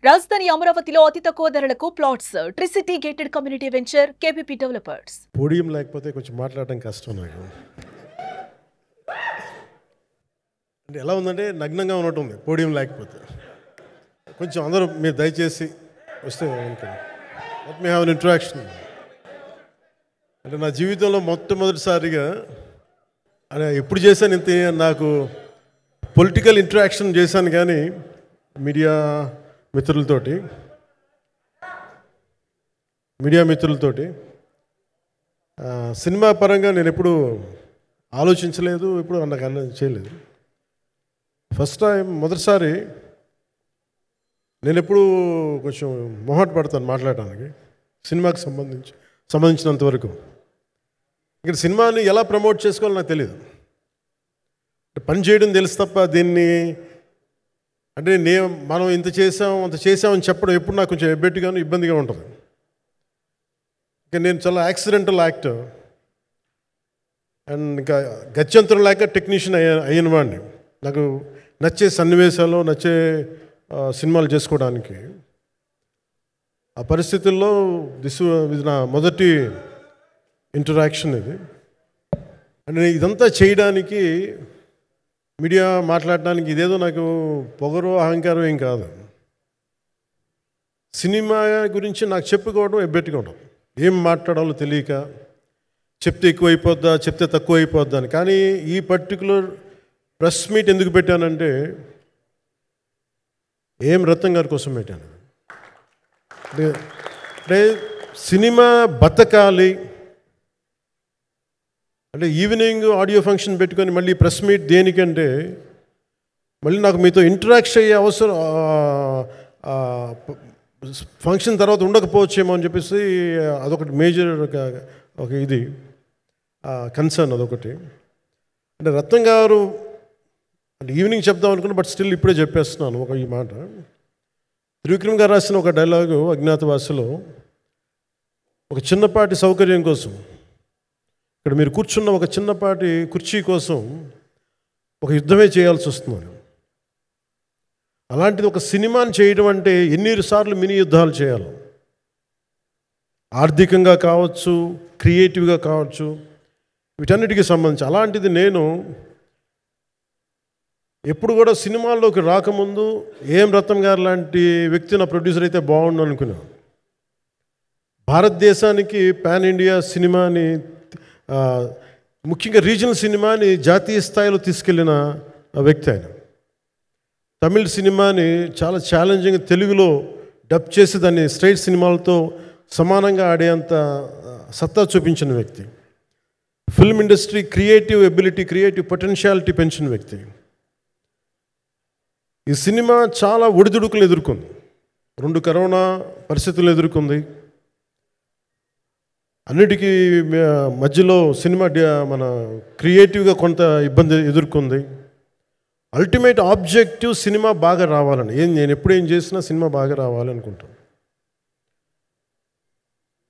రాజధాని అమరావతిలో అతి తక్కువ ధరలకు plots. Tricity gated community venture KPP developers. Podium లేకపోతే కొంచెం మాట్లాడడం కష్టం నాకు. అంటే ఎలా ఉందంటే నగ్నంగా ఉన్నట్టుంది పోడియం లేకపోతే. కొంచెం అందరూ మీరు దయచేసి వస్తే let me have an interaction. అంటే నా జీవితంలో మొట్టమొదటిసారిగా అంటే ఎప్పుడు చేశాను ఇంత నాకు పొలిటికల్ ఇంటరాక్షన్ చేశాను, కానీ మీడియా మిత్రులతోటి సినిమా పరంగా నేను ఎప్పుడు ఆలోచించలేదు, ఎప్పుడు నాకు చేయలేదు. ఫస్ట్ టైం మొదటిసారి నేను ఎప్పుడు కొంచెం మొహాట పడతాను మాట్లాడడానికి సినిమాకి సంబంధించినంత వరకు. ఇక్కడ సినిమాని ఎలా ప్రమోట్ చేసుకోవాలో నాకు తెలియదు. పని చేయడం తెలుసు తప్ప దీన్ని అంటే మనం ఇంత చేసాం అంత చేసామని చెప్పడం ఎప్పుడు నాకు కొంచెం ఎబ్బెట్టుగాను ఇబ్బందిగా ఉంటుంది. ఇంకా నేను చాలా యాక్సిడెంటల్ యాక్టర్ అండ్ ఇంకా గత్యంతరం లేక టెక్నీషియన్ అయిన వాడిని. నాకు నచ్చే సన్నివేశాలు నచ్చే సినిమాలు చేసుకోవడానికి ఆ పరిస్థితుల్లో ఇది నా మొదటి ఇంటరాక్షన్. ఇది అంటే ఇదంతా చేయడానికి మీడియా మాట్లాడడానికి ఇదేదో నాకు పొగరు అహంకారం ఏం కాదు. సినిమా గురించి నాకు చెప్పుకోవడం ఎబ్బెట్టుకోవడం, ఏం మాట్లాడాలో తెలియక చెప్తే ఎక్కువైపోద్దా చెప్తే తక్కువ అయిపోద్దా అని. కానీ ఈ పర్టికులర్ ప్రెస్ మీట్ ఎందుకు పెట్టానంటే ఏం రత్నం గారి కోసం పెట్టాను. అంటే సినిమా బతకాలి అంటే ఈవినింగ్ ఆడియో ఫంక్షన్ పెట్టుకొని మళ్ళీ ప్రెస్ మీట్ దేనికంటే మళ్ళీ నాకు మీతో ఇంటరాక్ట్ అయ్యే అవసరం ఫంక్షన్ తర్వాత ఉండకపోవచ్చేమో అని చెప్పేసి అదొకటి మేజర్ ఒక ఇది కన్సర్న్. అదొకటి అంటే రత్నం గారు అంటే ఈవినింగ్ చెప్దాం అనుకున్నా, బట్ స్టిల్ ఇప్పుడే చెప్పేస్తున్నాను ఈ మాట. త్రివిక్రమ్ గారు రాసిన ఒక డైలాగు అజ్ఞాతవాసిలో, ఒక చిన్నపాటి సౌకర్యం కోసం ఇక్కడ మీరు కూర్చున్న ఒక చిన్నపాటి కుర్చీ కోసం ఒక యుద్ధమే చేయాల్సి వస్తుంది. అలాంటిది ఒక సినిమాని చేయడం అంటే ఎన్నిసార్లు మినీ యుద్ధాలు చేయాలి, ఆర్థికంగా కావచ్చు క్రియేటివ్గా కావచ్చు, వీటన్నిటికీ సంబంధించి. అలాంటిది నేను ఎప్పుడు కూడా సినిమాల్లోకి రాకముందు ఏం రత్నం గారు లాంటి వ్యక్తి నా ప్రొడ్యూసర్ అయితే బాగుండు అనుకున్నాను. భారతదేశానికి పాన్ ఇండియా సినిమాని ముఖ్యంగా రీజనల్ సినిమాని జాతీయ స్థాయిలో తీసుకెళ్ళిన వ్యక్తి ఆయన. తమిళ సినిమాని చాలా ఛాలెంజింగ్ తెలుగులో డబ్ చేసి దాన్ని స్ట్రైట్ సినిమాలతో సమానంగా ఆడేంత సత్తా చూపించిన వ్యక్తి. Film industry creative ability creative potentiality పెంచిన వ్యక్తి. ఈ సినిమా చాలా ఒడిదుడుకులు ఎదుర్కొంది, 2 కరోనా పరిస్థితులు ఎదుర్కొంది. అన్నిటికీ మధ్యలో సినిమా మన క్రియేటివ్గా కొంత ఇబ్బంది ఎదుర్కొంది. అల్టిమేట్ ఆబ్జెక్టివ్ సినిమా బాగా రావాలని, నేను ఎప్పుడు ఏం చేసినా సినిమా బాగా రావాలనుకుంటాను.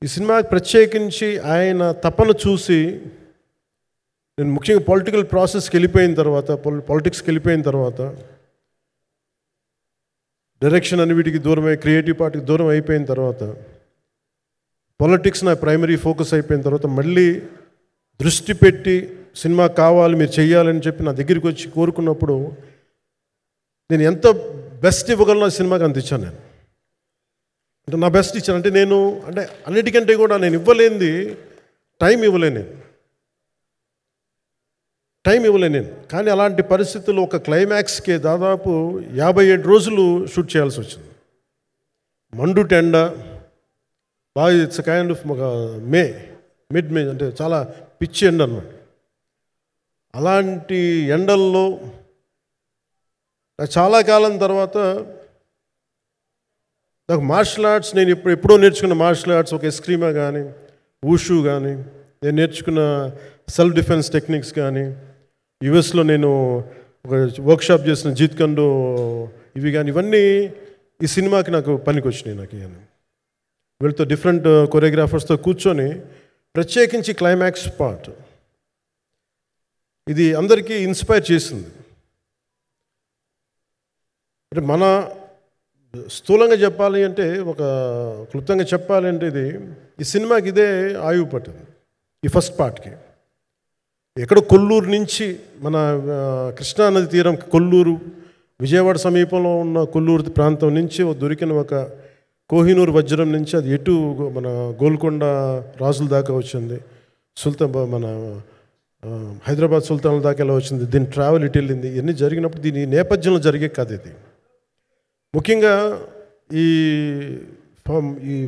ఈ సినిమాకి ప్రత్యేకించి ఆయన తపన చూసి నేను ముఖ్యంగా పొలిటికల్ ప్రాసెస్కి వెళ్ళిపోయిన తర్వాత పాలిటిక్స్కి వెళ్ళిపోయిన తర్వాత డైరెక్షన్ అని వీటికి దూరమై క్రియేటివ్ పార్టీకి దూరం అయిపోయిన తర్వాత పాలిటిక్స్ నా ప్రైమరీ ఫోకస్ అయిపోయిన తర్వాత మళ్ళీ దృష్టి పెట్టి సినిమా కావాలి మీరు చెయ్యాలని చెప్పి నా దగ్గరికి వచ్చి కోరుకున్నప్పుడు నేను ఎంత బెస్ట్ ఇవ్వగలను ఆ సినిమాకి అంత ఇచ్చాను. నేను అంటే నా బెస్ట్ ఇచ్చాను. అంటే నేను అంటే అన్నిటికంటే కూడా నేను ఇవ్వలేనిది టైం ఇవ్వలేను నేను. కానీ అలాంటి పరిస్థితుల్లో ఒక క్లైమాక్స్కి దాదాపు 57 రోజులు షూట్ చేయాల్సి వచ్చింది. మండు టెండ బాగా ఇట్స్ కైండ్ ఆఫ్ ఒక మిడ్ మే అంటే చాలా పిచ్చి ఎండ అన్నమాట. అలాంటి ఎండల్లో నాకు చాలా కాలం తర్వాత నాకు మార్షల్ ఆర్ట్స్ నేను ఎప్పుడో నేర్చుకున్న మార్షల్ ఆర్ట్స్, ఒక ఎస్క్రీమా కానీ ఊషు కానీ, నేను నేర్చుకున్న సెల్ఫ్ డిఫెన్స్ టెక్నిక్స్ కానీ, యుఎస్లో నేను ఒక వర్క్షాప్ చేసిన జీత్ కండో ఇవి కానీ, ఇవన్నీ ఈ సినిమాకి నాకు పనికి వచ్చినాయి. నాకు వీళ్ళతో డిఫరెంట్ కొరియోగ్రాఫర్స్తో కూర్చొని ప్రత్యేకించి క్లైమాక్స్ పార్ట్ ఇది అందరికీ ఇన్స్పైర్ చేసింది. అంటే మన స్థూలంగా చెప్పాలి అంటే, ఒక క్లుప్తంగా చెప్పాలి అంటే, ఈ సినిమాకి ఇదే ఆయువు పట్టింది. ఈ ఫస్ట్ పార్ట్కి ఎక్కడో కొల్లూరు నుంచి మన కృష్ణానది తీరం, కొల్లూరు విజయవాడ సమీపంలో ఉన్న కొల్లూరు ప్రాంతం నుంచి దొరికిన ఒక కోహినూరు వజ్రం నుంచి అది ఎటు మన గోల్కొండ రాజుల దాకా వచ్చింది, మన హైదరాబాద్ సుల్తాన్ల దాకా ఎలా వచ్చింది, దీని ట్రావెల్ ఇటు వెళ్ళింది. ఇవన్నీ జరిగినప్పుడు దీని నేపథ్యంలో జరిగే కథ ఇది. ముఖ్యంగా ఈ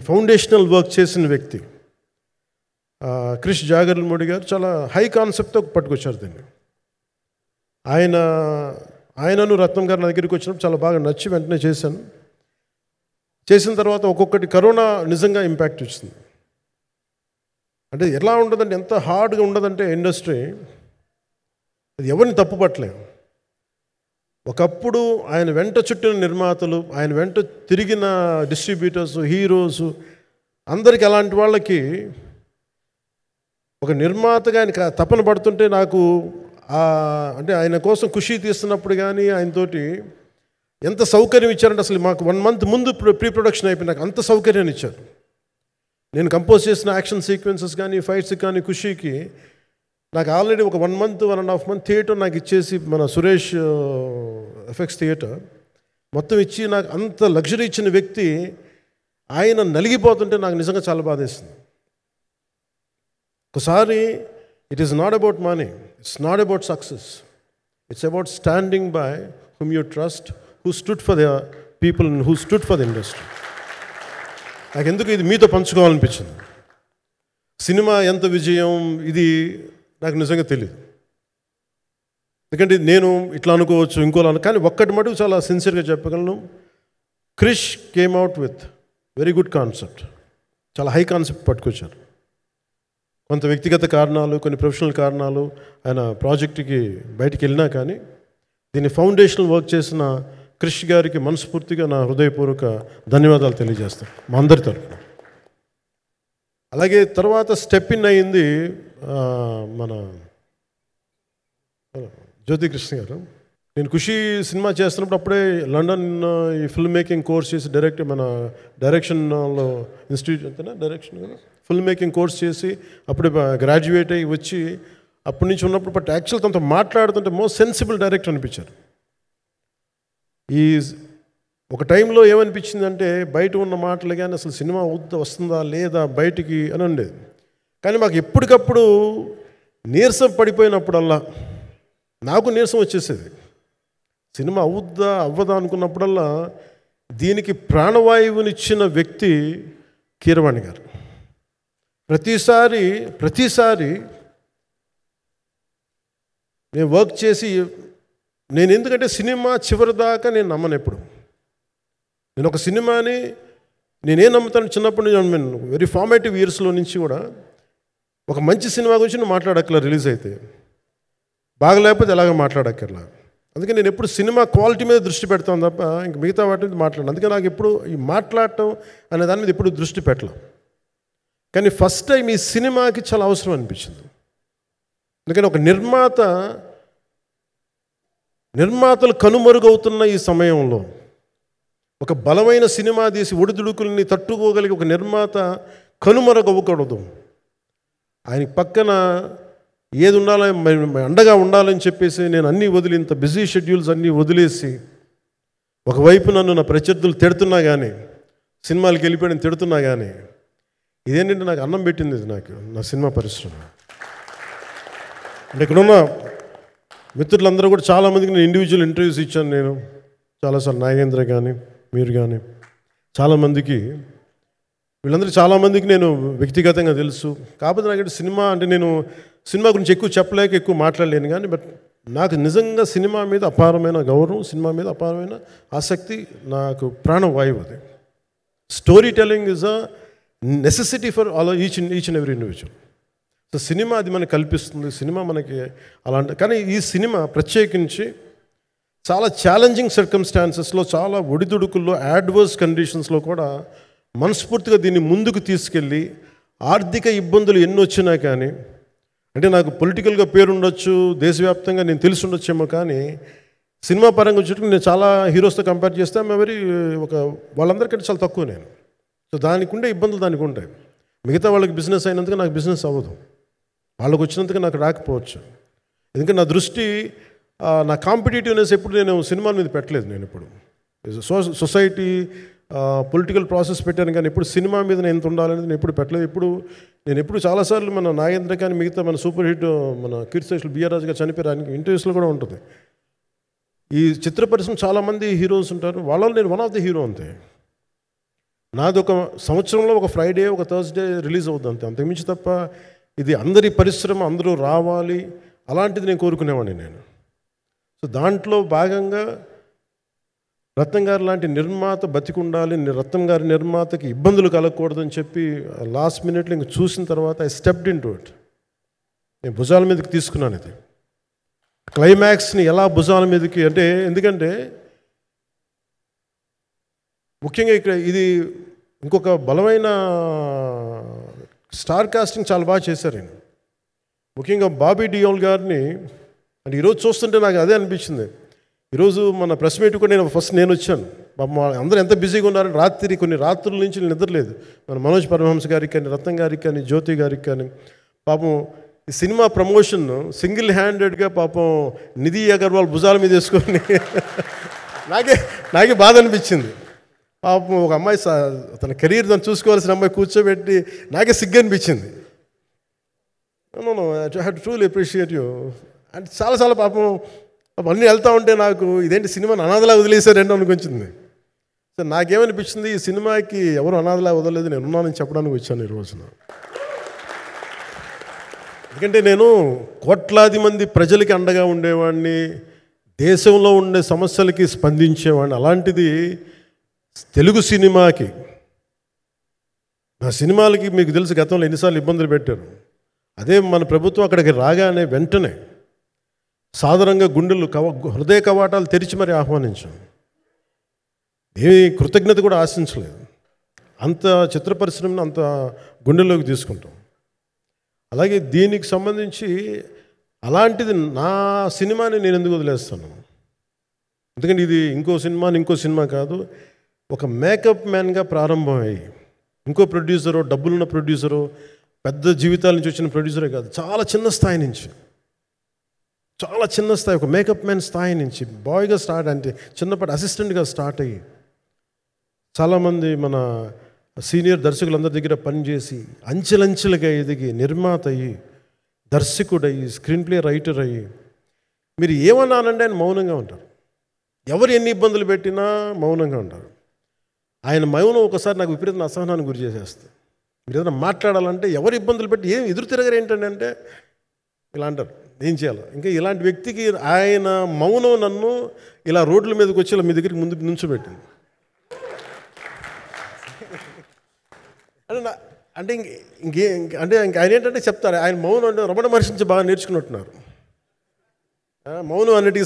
ఫౌండేషనల్ వర్క్ చేసిన వ్యక్తి క్రిష్ జాగర్లమూడి గారు చాలా హై కాన్సెప్ట్తో పట్టుకొచ్చారు దీన్ని. ఆయనను రత్నం గారు నా దగ్గరికి వచ్చినప్పుడు చాలా బాగా నచ్చి వెంటనే చేశాను. చేసిన తర్వాత ఒక్కొక్కటి కరోనా నిజంగా ఇంపాక్ట్ వచ్చింది. అంటే ఎలా ఉండదంటే, ఎంత హార్డ్గా ఉండదంటే ఇండస్ట్రీ, అది ఎవరిని తప్పుపట్టలేము. ఒకప్పుడు ఆయన వెంట చుట్టిన నిర్మాతలు, ఆయన వెంట తిరిగిన డిస్ట్రిబ్యూటర్స్, హీరోస్ అందరికి అలాంటి వాళ్ళకి ఒక నిర్మాతగా ఆయన తపన పడుతుంటే నాకు అంటే ఆయన కోసం ఖుషి తీస్తున్నప్పుడు కానీ ఆయనతోటి ఎంత సౌకర్యం ఇచ్చారంటే, అసలు మాకు 1 month ముందు ప్రీ ప్రొడక్షన్ అయిపోయి నాకు అంత సౌకర్యాన్ని ఇచ్చారు. నేను కంపోజ్ చేసిన యాక్షన్ సీక్వెన్సెస్ కానీ ఫైట్స్ కానీ ఖుషీకి నాకు ఆల్రెడీ ఒక 1 month 1.5 month థియేటర్ నాకు ఇచ్చేసి, మన సురేష్ ఎఫెక్ట్స్ థియేటర్ మొత్తం ఇచ్చి నాకు అంత లగ్జరీ ఇచ్చిన వ్యక్తి ఆయన నలిగిపోతుంటే నాకు నిజంగా చాలా బాధేస్తుంది. ఒకసారి it is not about money, it's not about success, it's about standing by whom you trust, who stood for the people and who stood for the industry. నాకు ఎందుకు ఇది మీతో పంచుకోవాలనిపించింది. సినిమా ఎంత విజయం ఇది నాకు నిజంగా తెలియదు, ఎందుకంటే నేను ఇట్లా అనుకోవచ్చు ఇంకోలా, కానీ ఒక్కటి మటుకు చాలా సిన్సియర్గా చెప్పగలను. Krish came out with very good concept, చాలా హై కాన్సెప్ట్ పట్టుకొచ్చారు. కొంత వ్యక్తిగత కారణాలు, కొన్ని ప్రొఫెషనల్ కారణాలు ఆయన ప్రాజెక్టుకి బయటికి వెళ్ళినా కానీ దీన్ని ఫౌండేషనల్ వర్క్ చేసిన క్రిష్ గారికి మనస్ఫూర్తిగా నా హృదయపూర్వక ధన్యవాదాలు తెలియజేస్తాను మా అందరి తరఫున. అలాగే తర్వాత స్టెప్ ఇన్ అయ్యింది మన జ్యోతికృష్ణ గారు. నేను ఖుషి సినిమా చేస్తున్నప్పుడు అప్పుడే లండన్ ఈ ఫిల్మ్ మేకింగ్ కోర్స్ చేసి మన డైరెక్షన్లో ఇన్స్టిట్యూట్ అంతేనా డైరెక్షన్ ఫిల్మ్ మేకింగ్ కోర్స్ చేసి అప్పుడే గ్రాడ్యుయేట్ అయ్యి వచ్చి అప్పటి నుంచి ఉన్నప్పుడు బట్ యాక్చువల్ తనతో మాట్లాడుతుంటే మోస్ట్ సెన్సిబుల్ డైరెక్టర్ అనిపించారు. ఈ ఒక టైంలో ఏమనిపించిందంటే బయట ఉన్న మాటలు కానీ అసలు సినిమా వస్తుందా లేదా బయటికి అని ఉండేది. కానీ మాకు ఎప్పటికప్పుడు నీరసం పడిపోయినప్పుడల్లా నాకు నీరసం వచ్చేసేది. సినిమా అవుద్దా అవ్వదా అనుకున్నప్పుడల్లా దీనికి ప్రాణవాయువునిచ్చిన వ్యక్తి కీరవాణి గారు. ప్రతిసారి నేను వర్క్ చేసి నేను ఎందుకంటే సినిమా చివరిదాకా నేను నమ్మను ఎప్పుడు. నేను ఒక సినిమాని నేనేం నమ్ముతాను చిన్నప్పటి నుంచి వెరీ ఫార్మేటివ్ ఇయర్స్లో నుంచి కూడా ఒక మంచి సినిమా గురించి నువ్వు మాట్లాడక్కర్లా, రిలీజ్ అయితే బాగలేకపోతే ఎలాగ మాట్లాడక్కర్లా. అందుకే నేను ఎప్పుడు సినిమా క్వాలిటీ మీద దృష్టి పెడతాను తప్ప ఇంక మిగతా వాటి మీద మాట్లాడను. అందుకే నాకు ఎప్పుడు ఈ మాట్లాడటం అనే దాని మీద ఎప్పుడు దృష్టి పెట్టలేం. కానీ ఫస్ట్ టైం ఈ సినిమాకి చాలా అవసరం అనిపించింది. ఎందుకంటే ఒక నిర్మాతలు కనుమరుగవుతున్న ఈ సమయంలో ఒక బలమైన సినిమా తీసి ఒడిదుడుకుల్ని తట్టుకోగలిగి ఒక నిర్మాత కనుమరుగవ్వకూడదు. ఆయన పక్కన ఏది ఉండాలని అండగా ఉండాలని చెప్పేసి నేను అన్నీ వదిలి ఇంత బిజీ షెడ్యూల్స్ అన్నీ వదిలేసి ఒకవైపు నన్ను నా ప్రత్యర్థులు తిడుతున్నా కానీ సినిమాలకు వెళ్ళిపోయిన తిడుతున్నా కానీ ఇదేంటంటే నాకు అన్నం పెట్టింది ఇది నాకు నా సినిమా పరిశ్రమ. అంటే ఇక్కడున్న మిత్రులందరూ కూడా చాలామందికి నేను ఇండివిజువల్ ఇంటర్వ్యూస్ ఇచ్చాను. నేను చాలాసార్లు నాగేంద్ర కానీ మీరు కానీ చాలామందికి వీళ్ళందరూ చాలామందికి నేను వ్యక్తిగతంగా తెలుసు. కాకపోతే నాకు సినిమా అంటే నేను సినిమా గురించి ఎక్కువ చెప్పలేక ఎక్కువ మాట్లాడలేను. కానీ బట్ నాకు నిజంగా సినిమా మీద అపారమైన గౌరవం, సినిమా మీద అపారమైన ఆసక్తి, నాకు ప్రాణవాయువు అది. Story telling is a necessity for all each and every individual. So cinema అది మనకు కల్పిస్తుంది, సినిమా మనకి అలాంటి. కానీ ఈ సినిమా ప్రత్యేకించి చాలా ఛాలెంజింగ్ సర్కమ్స్టాన్సెస్లో, చాలా ఒడిదుడుకుల్లో, యాడ్వర్స్ కండిషన్స్లో కూడా మనస్ఫూర్తిగా దీన్ని ముందుకు తీసుకెళ్ళి ఆర్థిక ఇబ్బందులు ఎన్ని వచ్చినా కానీ, అంటే నాకు పొలిటికల్గా పేరుండొచ్చు, దేశవ్యాప్తంగా నేను తెలిసి ఉండొచ్చేమో, కానీ సినిమా పరంగా వచ్చేటప్పుడు నేను చాలా హీరోస్తో కంపేర్ చేస్తే వాళ్ళందరికంటే చాలా తక్కువ నేను. సో దానికి ఉండే ఇబ్బందులు దానికి ఉంటాయి. మిగతా వాళ్ళకి బిజినెస్ అయినందుకు నాకు బిజినెస్ అవ్వదు, వాళ్ళకి వచ్చినందుకు నాకు రాకపోవచ్చు. ఎందుకంటే నా దృష్టి, నా కాంపిటేటివ్నెస్ ఎప్పుడు నేను సినిమాల మీద పెట్టలేదు. నేను ఇప్పుడు సొసైటీ పొలిటికల్ ప్రాసెస్ పెట్టాను, కానీ ఎప్పుడు సినిమా మీద నేను ఎంత ఉండాలనేది నేను ఎప్పుడు పెట్టలేదు. నేను ఎప్పుడు చాలాసార్లు మన నాగేంద్ర కానీ మిగతా మన సూపర్ హిట్ మన కీర్తిశేషులు బిఆర్ రాజు గారు చనిపోయారు, ఆయనకి ఇంటర్వ్యూస్లో కూడా ఉంటుంది. ఈ చిత్ర పరిశ్రమ చాలామంది హీరోస్ ఉంటారు, వాళ్ళలో నేను వన్ ఆఫ్ ది హీరో అంతే. నాది ఒక సంవత్సరంలో ఒక ఫ్రైడే ఒక థర్స్డే రిలీజ్ అవుతుంది అంతే, అంతకుమించి తప్ప ఇది అందరి పరిశ్రమ, అందరూ రావాలి అలాంటిది నేను కోరుకునేవాడిని నేను. సో దాంట్లో భాగంగా రత్నం గారు లాంటి నిర్మాత బతికుండాలి, రత్నం గారి నిర్మాతకి ఇబ్బందులు కలగకూడదని చెప్పి లాస్ట్ మినిట్లో ఇంక చూసిన తర్వాత I stepped in to it. నేను భుజాల మీదకి తీసుకున్నాను ఇది. క్లైమాక్స్ని ఎలా భుజాల మీదకి అంటే, ఎందుకంటే ముఖ్యంగా ఇక్కడ ఇది ఇంకొక బలమైన స్టార్ కాస్టింగ్ చాలా బాగా చేశారు ఆయన. ముఖ్యంగా బాబీ డియోల్ గారిని అంటే ఈరోజు చూస్తుంటే నాకు అదే అనిపించింది. ఈరోజు మన ప్రెస్ మీట్ కూడా నేను వచ్చాను. అందరూ ఎంత బిజీగా ఉన్నారని కొన్ని రాత్రుల నుంచి నిద్రలేదు. మన మనోజ్ పరమహంస గారికి కానీ, రత్నం గారికి కానీ, జ్యోతి గారికి కానీ. పాపం ఈ సినిమా ప్రమోషన్ సింగిల్ హ్యాండెడ్గా పాపం నిధి అగర్వాల్ భుజాల మీద వేసుకొని నాకే బాధ అనిపించింది. పాపం ఒక అమ్మాయి తన కెరీర్ తను చూసుకోవాల్సిన అమ్మాయి కూర్చోబెట్టి నాకే సిగ్గు అనిపించింది. I have to truly appreciate you. అంటే చాలా పాపం అన్నీ వెళ్తూ ఉంటే నాకు ఇదేంటి సినిమాని అనాథలా వదిలేశారంటే అనిపించింది. సో నాకేమనిపించింది, ఈ సినిమాకి ఎవరు అనాథలా వదలలేదు, నేను ఉన్నానని చెప్పడానికి వచ్చాను ఈ రోజున. ఎందుకంటే నేను కోట్లాది మంది ప్రజలకి అండగా ఉండేవాడిని, దేశంలో ఉండే సమస్యలకి స్పందించేవాడిని. అలాంటిది తెలుగు సినిమాకి, నా సినిమాలకి మీకు తెలుసు గతంలో ఎన్నిసార్లు ఇబ్బందులు పెట్టారు. అదే మన ప్రభుత్వం అక్కడికి రాగానే వెంటనే సాధారణంగా హృదయ కవాటాలు తెరిచి మరి ఆహ్వానించాం. ఏమీ కృతజ్ఞత కూడా ఆశించలేదు. అంత చిత్ర పరిశ్రమను అంత గుండెల్లోకి తీసుకుంటాం. అలాగే దీనికి సంబంధించి అలాంటిది నా సినిమాని నేను ఎందుకు వదిలేస్తాను? ఎందుకంటే ఇది ఇంకో సినిమా కాదు. ఒక మేకప్ మ్యాన్గా ప్రారంభమయ్యి ఇంకో ప్రొడ్యూసరు, డబ్బులున్న ప్రొడ్యూసరు, పెద్ద జీవితాల నుంచి వచ్చిన ప్రొడ్యూసరే కాదు, చాలా చిన్న స్థాయి నుంచి, ఒక మేకప్ మ్యాన్ స్థాయి నుంచి బాయ్గా స్టార్ట్, అంటే చిన్నపాటి అసిస్టెంట్గా స్టార్ట్ అయ్యి చాలామంది మన సీనియర్ దర్శకులందరి దగ్గర పనిచేసి అంచెలంచెలుగా ఎదిగి నిర్మాత అయ్యి, దర్శకుడయ్యి, స్క్రీన్ ప్లే రైటర్ అయ్యి, మీరు ఏమన్నానంటే ఆయన మౌనంగా ఉంటారు. ఎవరు ఎన్ని ఇబ్బందులు పెట్టినా మౌనంగా ఉంటారు. ఆయన మౌనం ఒకసారి నాకు విపరీత అసహనానికి గురి చేసేస్తుంది. మీరు ఏదైనా మాట్లాడాలంటే ఎవరు ఇబ్బందులు పెట్టి ఏం ఎదురు తిరగరు ఏంటంటే ఇలా అంటారు, ఏం చేయాలి. ఇంకా ఇలాంటి వ్యక్తికి ఆయన మౌనం నన్ను ఇలా రోడ్ల మీదకి వచ్చి ఇలా మీ దగ్గరికి ముందు నుంచోబెట్టింది. అంటే ఆయన ఏంటంటే చెప్తారు, ఆయన మౌనం అంటే రమణ మహర్షి నుంచి బాగా నేర్చుకున్నట్టున్నారు. మౌనం అన్నిటికీ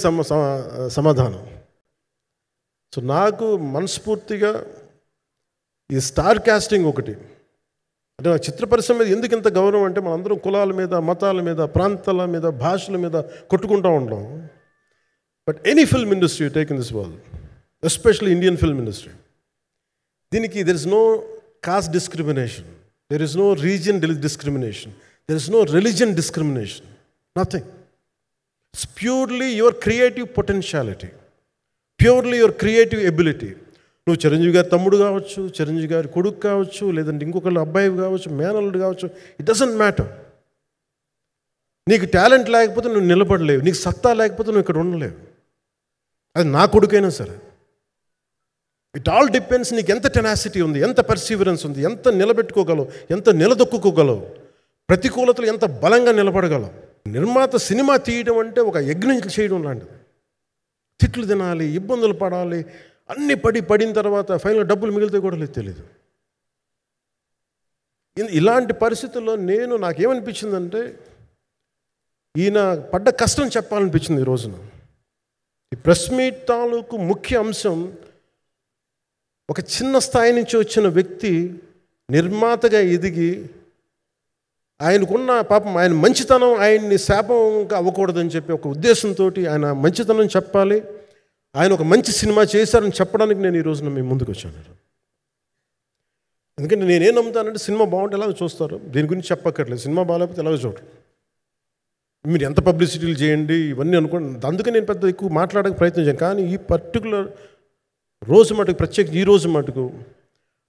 సమాధానం. సో నాకు మనస్ఫూర్తిగా ఈ స్టార్ కాస్టింగ్ ఒకటి అంటే నాకు చిత్ర పరిశ్రమ మీద ఎందుకు ఇంత గౌరవం అంటే, మనందరం కులాల మీద, మతాల మీద, ప్రాంతాల మీద, భాషల మీద కొట్టుకుంటూ ఉంటాం. But any film industry take in this world, especially Indian film industry, దీనికి there is no caste discrimination, there is no region discrimination, there is no religion discrimination, nothing. It's purely your creative potentiality, purely your creative ability. నువ్వు చిరంజీవి గారి తమ్ముడు కావచ్చు, చిరంజీవి గారి కొడుకు కావచ్చు, లేదంటే ఇంకొకళ్ళు అబ్బాయి కావచ్చు, మేనల్లుడు కావచ్చు, ఇట్ డజంట్ మ్యాటర్. నీకు టాలెంట్ లేకపోతే నువ్వు నిలబడలేవు, నీకు సత్తా లేకపోతే నువ్వు ఇక్కడ ఉండలేవు. అది నా కొడుకైనా సరే. ఇట్ ఆల్ డిపెండ్స్ నీకు ఎంత టెనాసిటీ ఉంది, ఎంత పర్సీవరెన్స్ ఉంది, ఎంత నిలబెట్టుకోగలవు, ఎంత నిలదొక్కుకోగలవు, ప్రతికూలతలు ఎంత బలంగా నిలబడగలవు. నిర్మాత సినిమా తీయడం అంటే ఒక యజ్ఞం చేయడం లాంటిది. తిట్లు తినాలి, ఇబ్బందులు పడాలి, అన్నీ పడిన తర్వాత ఫైనల్ డబ్బులు మిగిలితే కూడా లేదు తెలియదు. ఇలాంటి పరిస్థితుల్లో నాకేమనిపించిందంటే, ఈయన పడ్డ కష్టం చెప్పాలనిపించింది ఈ రోజున. ఈ ప్రెస్ మీట్ తాలూకు ముఖ్య అంశం, ఒక చిన్న స్థాయి నుంచి వచ్చిన వ్యక్తి నిర్మాతగా ఎదిగి, ఆయనకున్న పాపం ఆయన మంచితనం ఆయన్ని శాపంగా అవ్వకూడదని చెప్పి ఒక ఉద్దేశంతో ఆయన మంచితనం చెప్పాలి, ఆయన ఒక మంచి సినిమా చేశారని చెప్పడానికి నేను ఈ రోజున మీ ముందుకు వచ్చాను. ఎందుకంటే నేనేం నమ్ముతానంటే సినిమా బాగుంటే ఎలాగో చూస్తారు, దీని గురించి చెప్పక్కర్లేదు. సినిమా బాగాలేకపోతే ఎలాగో చూడరు. మీరు ఎంత పబ్లిసిటీలు చేయండి ఇవన్నీ అనుకోండి, అందుకే నేను పెద్ద ఎక్కువ మాట్లాడడానికి ప్రయత్నం చేయను. కానీ ఈ పర్టికులర్ రోజు మటుకు, ప్రత్యేక ఈ రోజు మటుకు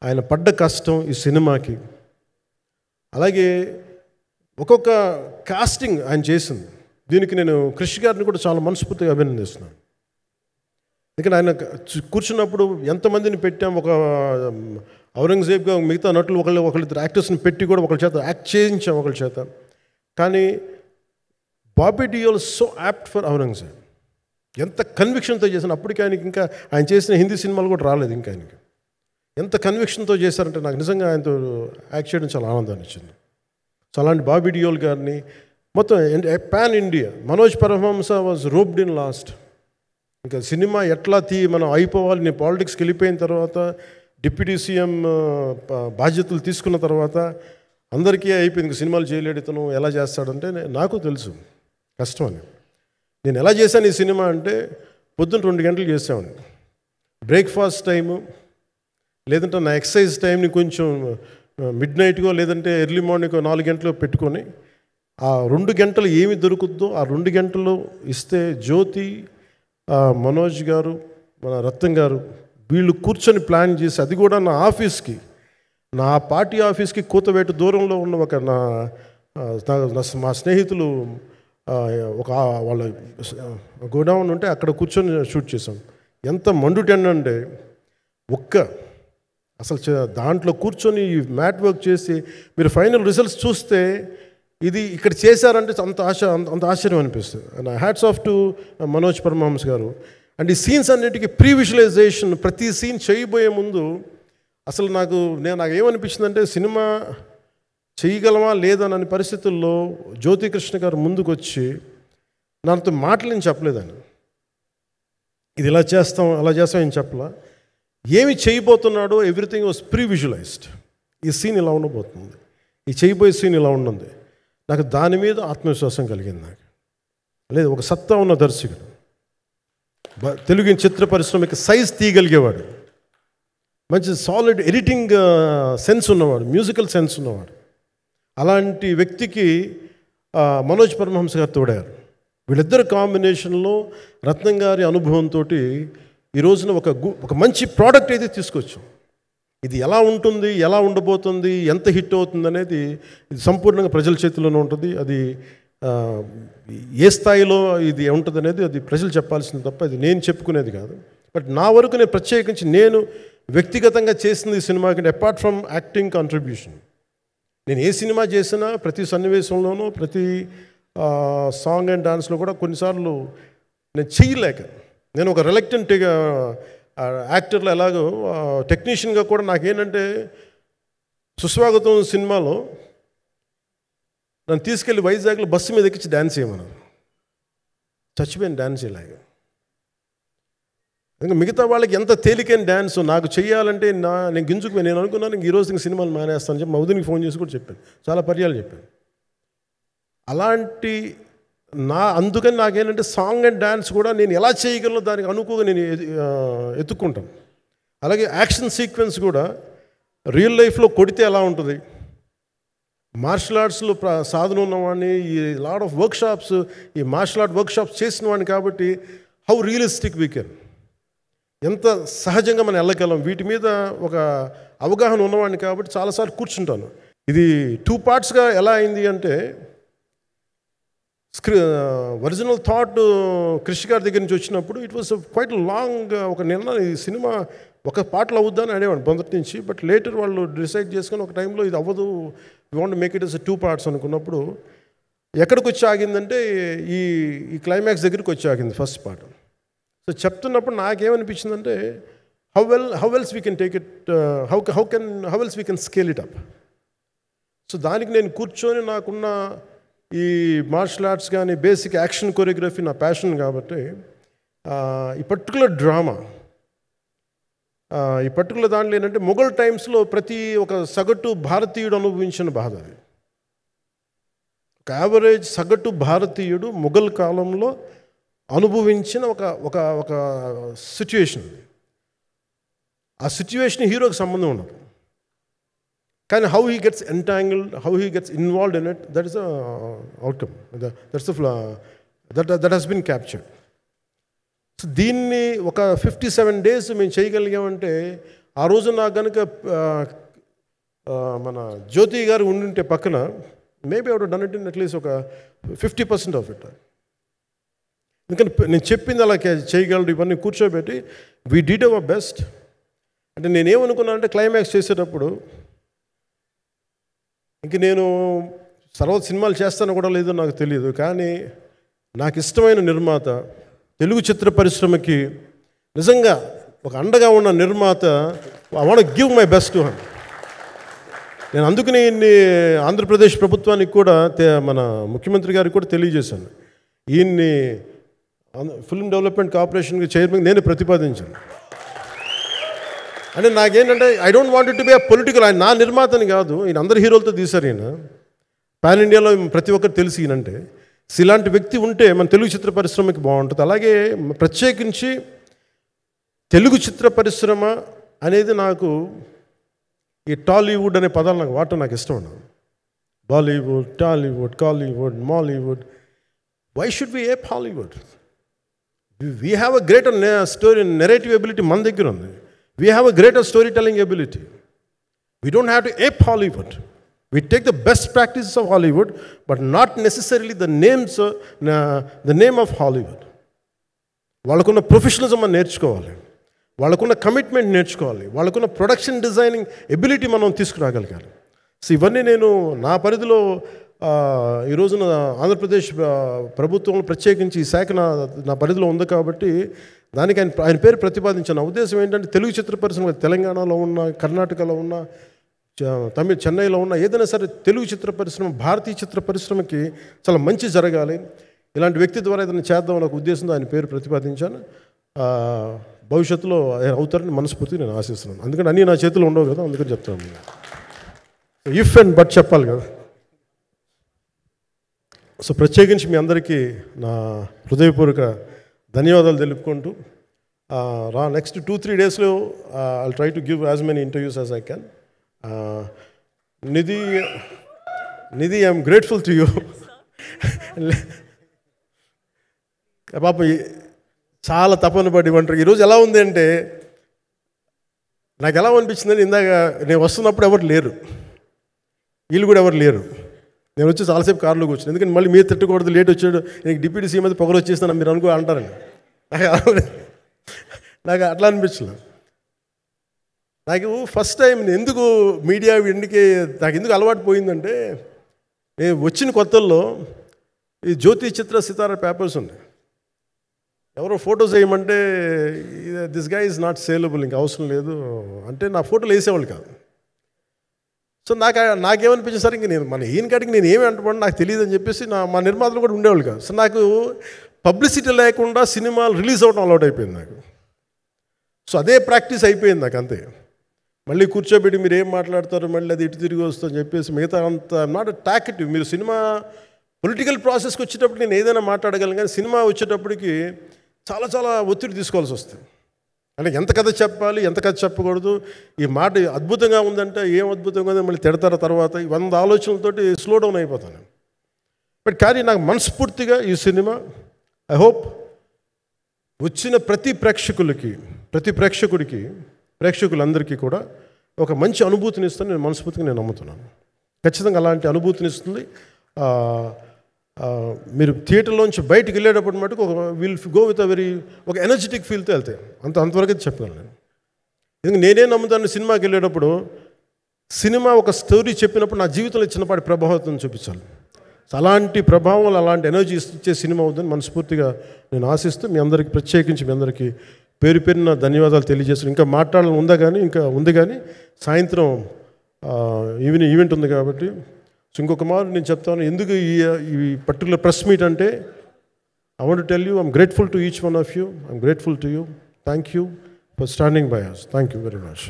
ఆయన పడ్డ కష్టం ఈ సినిమాకి, అలాగే ఒక్కొక్క కాస్టింగ్ ఆయన చేసింది, దీనికి నేను కృషి గారిని కూడా చాలా మనస్ఫూర్తిగా అభినందిస్తున్నాను. ఎందుకంటే ఆయన కూర్చున్నప్పుడు ఎంతమందిని పెట్టాం, ఒక ఔరంగజేబ్గా మిగతా నటులు ఒకళ్ళిద్దరు యాక్టర్స్ని పెట్టి కూడా ఒకళ్ళ చేత యాక్ట్ చేయించాం ఒకళ్ళ చేత. కానీ Bobby Deol so apt for Aurangzeb, ఎంత కన్విక్షన్తో చేశాను. అప్పటికి ఆయనకి ఇంకా ఆయన చేసిన హిందీ సినిమాలు కూడా రాలేదు ఇంకా ఆయనకి. ఎంత కన్విక్షన్తో చేశారంటే నాకు నిజంగా ఆయనతో యాక్ట్ చేయడం చాలా ఆనందాన్ని ఇచ్చింది. సో అలాంటి బాబీ డియోల్ గారిని మొత్తం pan India, Manoj Paramahamsa was roped in last. ఇంకా సినిమా ఎట్లా మనం అయిపోవాలి, నేను పాలిటిక్స్కి వెళ్ళిపోయిన తర్వాత, డిప్యూటీ సీఎం బాధ్యతలు తీసుకున్న తర్వాత అందరికీ అయిపోయింది, ఇంకా సినిమాలు చేయలేడు ఇతను, ఎలా చేస్తాడంటే నాకు తెలుసు కష్టం అని. నేను ఎలా చేశాను ఈ సినిమా అంటే, పొద్దున్న 2 గంటలు చేసామండి బ్రేక్ఫాస్ట్ టైము, లేదంటే నా ఎక్సర్సైజ్ టైంని కొంచెం మిడ్ నైట్గో లేదంటే ఎర్లీ మార్నింగ్ 4 గంటలు పెట్టుకొని, ఆ 2 గంటలు ఏమి దొరుకుద్దో ఆ 2 గంటలు ఇస్తే జ్యోతి, మనోజ్ గారు, మన రత్నం గారు వీళ్ళు కూర్చొని ప్లాన్ చేసి, అది కూడా నా ఆఫీస్కి, నా పార్టీ ఆఫీస్కి కూతవేటు దూరంలో ఉన్న ఒక మా స్నేహితులు ఒక వాళ్ళ గోడౌన్ ఉంటే అక్కడ కూర్చొని షూట్ చేసాం. ఎంత మండుటెండ అంటే అసలు దాంట్లో కూర్చొని మ్యాట్ వర్క్ చేసి మీరు ఫైనల్ రిజల్ట్స్ చూస్తే ఇది ఇక్కడ చేశారంటే అంత ఆశ్చర్యం అనిపిస్తుంది. Hats off to Manoj Paramahamsa గారు. అండ్ ఈ సీన్స్ అన్నిటికీ ప్రీ విజువలైజేషన్, ప్రతి సీన్ చేయబోయే ముందు అసలు నాకు ఏమనిపించిందంటే, సినిమా చేయగలమా లేదనని పరిస్థితుల్లో జ్యోతికృష్ణ గారు ముందుకు వచ్చి నాతో మాటలు నేను చెప్పలేదని, ఇది ఇలా చేస్తాం అలా చేస్తాం ఏం చెప్పలా, ఏమి చేయబోతున్నాడో ఎవ్రీథింగ్ వాజ్ ప్రీ విజువలైజ్డ్. ఈ సీన్ ఇలా ఉండబోతుంది, ఈ చేయబోయే సీన్ ఇలా ఉన్నది. నాకు దాని మీద ఆత్మవిశ్వాసం కలిగింది. నాకు లేదు, ఒక సత్తా ఉన్న దర్శకుడు, తెలుగు చిత్ర పరిశ్రమకి సైజ్ తీయగలిగేవాడు, మంచి సాలిడ్ ఎడిటింగ్ సెన్స్ ఉన్నవాడు, మ్యూజికల్ సెన్స్ ఉన్నవాడు. అలాంటి వ్యక్తికి మనోజ్ పరమహంస గారు తోడారు. వీళ్ళిద్దరు కాంబినేషన్లో రత్నం గారి అనుభవంతో ఈ రోజున ఒక మంచి ప్రోడక్ట్ అయితే తీసుకొచ్చాం. ఇది ఎలా ఉంటుంది, ఎలా ఉండబోతుంది, ఎంత హిట్ అవుతుంది అనేది ఇది సంపూర్ణంగా ప్రజల చేతిలోనే ఉంటుంది. అది ఏ స్థాయిలో ఇది ఉంటుంది అనేది అది ప్రజలు చెప్పాల్సింది తప్ప ఇది నేను చెప్పుకునేది కాదు. బట్ నా వరకు నేను ప్రత్యేకించి నేను వ్యక్తిగతంగా చేసింది ఈ సినిమాకి, అపార్ట్ ఫ్రమ్ యాక్టింగ్ కాంట్రిబ్యూషన్, నేను ఏ సినిమా చేసినా ప్రతి సన్నివేశంలోనూ ప్రతి సాంగ్ అండ్ డాన్స్లో కూడా కొన్నిసార్లు నేను చేయలేక, నేను ఒక రిలక్టెంట్ యాక్టర్లో ఎలాగో టెక్నీషియన్గా కూడా నాకేంటంటే, సుస్వాగతం సినిమాలో నన్ను తీసుకెళ్ళి వైజాగ్లో బస్సు మీద ఎక్కించి డ్యాన్స్ చేయమన్నారు. చచ్చిపోయిన డ్యాన్స్ ఇలాగా. ఇంకా మిగతా వాళ్ళకి ఎంత తేలికైన డ్యాన్స్ నాకు చేయాలంటే నేను గింజుకుపోయి నేను అనుకున్నాను ఈరోజు ఇంక సినిమాలు మానేస్తాను చెప్పి మా వదినికి ఫోన్ చేసి కూడా చెప్పాను, చాలా పర్యాలు చెప్పాను. అలాంటి అందుకని నాకేంటంటే సాంగ్ అండ్ డ్యాన్స్ కూడా నేను ఎలా చేయగలను దానికి అనుకోగా నేను ఎత్తుక్కుంటాను. అలాగే యాక్షన్ సీక్వెన్స్ కూడా రియల్ లైఫ్లో కొడితే ఎలా ఉంటుంది, మార్షల్ ఆర్ట్స్లో సాధన ఉన్నవాడిని, ఈ లాట్ ఆఫ్ వర్క్షాప్స్, ఈ మార్షల్ ఆర్ట్ వర్క్షాప్స్ చేసిన వాడిని కాబట్టి హౌ రియలిస్టిక్ వీ కెన్, ఎంత సహజంగా మనం వెళ్ళగలం, వీటి మీద ఒక అవగాహన ఉన్నవాడిని కాబట్టి చాలాసార్లు కూర్చుంటాను. ఇది 2 పార్ట్స్గా ఎలా అయింది అంటే, ఒరిజినల్ థాట్ కృషి గారి దగ్గర నుంచి వచ్చినప్పుడు ఇట్ వాస్ క్వైట్ లాంగ్. ఈ సినిమా ఒక పార్ట్లో అవుద్దని అనేవాడు మొదటి నుంచి. బట్ లేటర్ వాళ్ళు డిసైడ్ చేసుకొని ఒక టైంలో ఇది అవ్వదు, we want make it as 2 parts అనుకున్నప్పుడు ఎక్కడికి వచ్చి ఆగిందంటే ఈ క్లైమాక్స్ దగ్గరికి వచ్చి ఆగింది ఫస్ట్ పార్ట్. సో చెప్తున్నప్పుడు నాకేమనిపించిందంటే, how else we can take it, how else we can scale it up. So దానికి నేను కూర్చొని నాకున్న ఈ మార్షల్ ఆర్ట్స్ కానీ బేసిక్ యాక్షన్ కొరియోగ్రఫీ నా ప్యాషన్ కాబట్టి ఈ పర్టికులర్ డ్రామా, ఈ పర్టికులర్ దాంట్లో ఏంటంటే మొఘల్ టైమ్స్లో ప్రతి ఒక సగటు భారతీయుడు అనుభవించిన బాధ అది. ఒక యావరేజ్ సగటు భారతీయుడు మొఘల్ కాలంలో అనుభవించిన ఒక ఒక ఒక సిచ్యువేషన్. ఆ సిచ్యువేషన్ హీరోకి సంబంధం ఉండదు, కానీ how he gets entangled, how he gets involved in it, that is the outcome, that's that has been captured. So దీన్ని ఒక 57 days మేము చేయగలిగామంటే, ఆ రోజు నాకు కనుక మన జ్యోతి గారు ఉండుంటే పక్కన, maybe I would done it in at least ఒక 50% ఆఫ్ ఇట్. ఎందుకంటే నేను చెప్పింది అలా చేయగలరు, ఇవన్నీ కూర్చోబెట్టి వీ డిడ్ అవర్ బెస్ట్. అంటే నేనేమనుకున్నానంటే క్లైమాక్స్ చేసేటప్పుడు ఇంక నేను తర్వాత సినిమాలు చేస్తానో కూడా లేదో నాకు తెలియదు, కానీ నాకు ఇష్టమైన నిర్మాత, తెలుగు చిత్ర పరిశ్రమకి నిజంగా ఒక అండగా ఉన్న నిర్మాత, I want give my best to him. నేను అందుకని ఆంధ్రప్రదేశ్ ప్రభుత్వానికి కూడా, మన ముఖ్యమంత్రి గారికి కూడా తెలియజేశాను, ఈయన్ని ఫిల్మ్ డెవలప్మెంట్ కార్పొరేషన్కి చైర్మన్ నేను ప్రతిపాదించాను. అంటే నాకేంటంటే I don't want it to be a political, ఆయన నా నిర్మాతని కాదు, ఈయన అందరు హీరోలతో తీశారు, ఈయన పాన్ ఇండియాలో ప్రతి ఒక్కరు తెలిసి ఈయనంటే. ఇలాంటి వ్యక్తి ఉంటే మన తెలుగు చిత్ర పరిశ్రమకి బాగుంటుంది. అలాగే ప్రత్యేకించి తెలుగు చిత్ర పరిశ్రమ అనేది నాకు, ఈ టాలీవుడ్ అనే పదాలు నాకు వాడటం నాకు ఇష్టం ఉండదు. Bollywood, Tollywood, Kollywood, Mollywood, why should we ape Hollywood? We have a greater story narrative ability మన దగ్గర ఉంది. We have a greater story telling ability. We don't have to ape Hollywood. We take the best practices of Hollywood, but not necessarily the name of Hollywood. వాళ్ళకున్న professionalism మనం నేర్చుకోవాలి, వాళ్ళకున్న commitment నేర్చుకోవాలి, వాళ్ళకున్న production designing ability మనం తీసుకురాగలగాలి. So ఇవన్నీ నేను నా పరిధిలో ఈ రోజున ఆంధ్రప్రదేశ్ ప్రభుత్వంలో ప్రత్యేకించి ఈ శాఖ నా పరిధిలో ఉంది కాబట్టి దానికి ఆయన పేరు ప్రతిపాదించాను. నా ఉద్దేశం ఏంటంటే, తెలుగు చిత్ర పరిశ్రమ తెలంగాణలో ఉన్న, కర్ణాటకలో ఉన్న, చెన్నైలో ఉన్న, ఏదైనా సరే తెలుగు చిత్ర పరిశ్రమ, భారతీయ చిత్ర పరిశ్రమకి చాలా మంచి జరగాలి, ఇలాంటి వ్యక్తి ద్వారా ఏదైనా చేద్దామని ఒక ఉద్దేశంతో ఆయన పేరు ప్రతిపాదించాను. భవిష్యత్తులో ఆయన అవుతారని మనస్ఫూర్తిగా నేను ఆశిస్తున్నాను. అందుకని అన్నీ నా చేతిలో ఉండవు కదా, అందుకని చెప్తాను. ఇఫ్ అండ్ బట్ చెప్పాలి కదా. సో ప్రత్యేకించి మీ అందరికీ నా హృదయపూర్వక ధన్యవాదాలు తెలుపుకుంటూ, నెక్స్ట్ 2-3 daysలో I'll try to give as many interviews as I can. Nidhi, I'm grateful to you. పాప చాలా తపన పడి ఉంటారు. ఈరోజు ఎలా ఉంది అంటే, నాకు ఎలా అనిపించిందని, ఇందాక నేను వస్తున్నప్పుడు ఎవరు లేరు, వీళ్ళు కూడా ఎవరు లేరు. నేను వచ్చి చాలాసేపు కారులో కూర్చుని, ఎందుకంటే మళ్ళీ మీరు తిట్టకూడదు, లేట్ వచ్చాడు, నీకు డిప్యూటీ సీఎం అయితే పొగరు వచ్చేస్తాను మీరు అంటారండి. నాకు అట్లా అనిపించలేదు. నాకు ఫస్ట్ టైం ఎందుకు మీడియా నాకు ఎందుకు అలవాటు పోయిందంటే, నేను వచ్చిన కొత్తల్లో ఈ జ్యోతి చిత్ర సితార పేపర్స్ ఉన్నాయి. ఎవరో ఫోటోస్ వేయమంటే, this guy is not saleable, ఇంకా అవసరం లేదు అంటే నా ఫోటోలు వేసేవాళ్ళు కాదు. సో నాకేమనిపించింది, సరే ఇంక నేను ఈయన కాడికి నేను ఏమి అంటపడి నాకు తెలియదు అని చెప్పేసి మా నిర్మాతలు కూడా ఉండేవాళ్ళు కాదు. సో నాకు పబ్లిసిటీ లేకుండా సినిమాలు రిలీజ్ అవ్వడం అలవాటు అయిపోయింది నాకు. సో అదే ప్రాక్టీస్ అయిపోయింది నాకు, అంతే. మళ్ళీ కూర్చోబెట్టి మీరు ఏం మాట్లాడతారు, మళ్ళీ అది ఇటు తిరిగి వస్తుందని చెప్పేసి మిగతా అంత నాట్ టాకెటివ్. మీరు సినిమా పొలిటికల్ ప్రాసెస్కి వచ్చేటప్పుడు నేను ఏదైనా మాట్లాడగలను, కానీ సినిమా వచ్చేటప్పటికి చాలా చాలా ఒత్తిడి తీసుకోవాల్సి వస్తుంది. అంటే ఎంత కథ చెప్పాలి, ఎంత కథ చెప్పకూడదు, ఈ మాట అద్భుతంగా ఉందంటే ఏం అద్భుతంగా ఉందని మళ్ళీ తిడతారు. తర్వాత 100 ఆలోచనలతోటి స్లో డౌన్ అయిపోతాను. బట్ కానీ నాకు మనస్ఫూర్తిగా ఈ సినిమా, ఐ హోప్ వచ్చిన ప్రతి ప్రేక్షకులందరికీ కూడా ఒక మంచి అనుభూతిని ఇస్తుంది. నేను మనస్ఫూర్తిగా నమ్ముతున్నాను. ఖచ్చితంగా అలాంటి అనుభూతిని ఇస్తుంది. మీరు థియేటర్లోంచి బయటికి వెళ్ళేటప్పుడు మటుకు విల్ గో విత్ ఒక ఎనర్జెటిక్ ఫీల్తో వెళ్తాయి. అంతవరకు అయితే చెప్పగలను నేను. ఎందుకంటే నేనే నమ్ముతాను, సినిమాకి వెళ్ళేటప్పుడు సినిమా ఒక స్టోరీ చెప్పినప్పుడు నా జీవితంలో చిన్నపాటి ప్రభావం చూపించాలి. అలాంటి ప్రభావం, అలాంటి ఎనర్జీ ఇచ్చే సినిమా అవుతుందని మనస్ఫూర్తిగా నేను ఆశిస్తూ, మీ అందరికీ ప్రత్యేకించి మీ అందరికీ పేరు పేరున ధన్యవాదాలు తెలియజేస్తాను. ఇంకా మాట్లాడాలని ఉంది కానీ సాయంత్రం ఈవెంట్ ఉంది కాబట్టి. సో ఇంకొక మారు నేను చెప్తాను ఎందుకు ఈ పర్టికులర్ ప్రెస్ మీట్ అంటే, I want to tell you, I'm grateful to each one of you. I'm grateful to you. Thank you for standing by us. Thank you very much.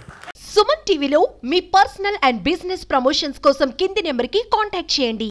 Suman టీవీలో మీ పర్సనల్ అండ్ బిజినెస్ ప్రమోషన్స్ కోసం కింది నెంబర్కి contact చేయండి.